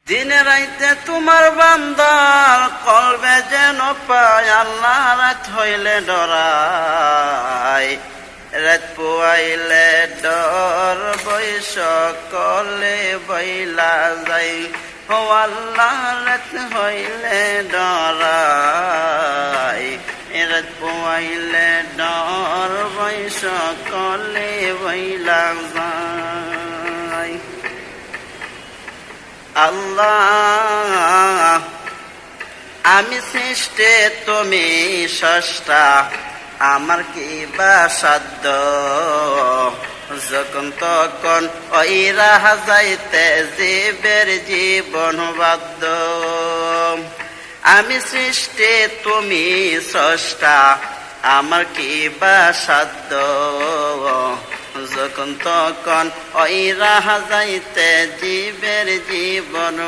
দিনে রাইতে তোমার বান্দার কলবে যেন পায় আল্লাহ, রাত হইলে ডরাই, রাত পুয়াইলে ডর বই সকলে বইলা যাই। ও আল্লাহ রাত হইলে ডরাই, রাত পুয়াইলে ডর বই সকলে বইলা যাই। আল্লাহ আমি সৃষ্টে তুমি স্রষ্টা, আমার কি বা সাধ্য, যখন তখন ওই রাহা যাইতে জীবের জীবন বাধ্য। আমি সৃষ্টে তুমি স্রষ্টা, আমার কি বা সাধ্য, যখন তখন ওই রাহা যাইতে জীবের জীবন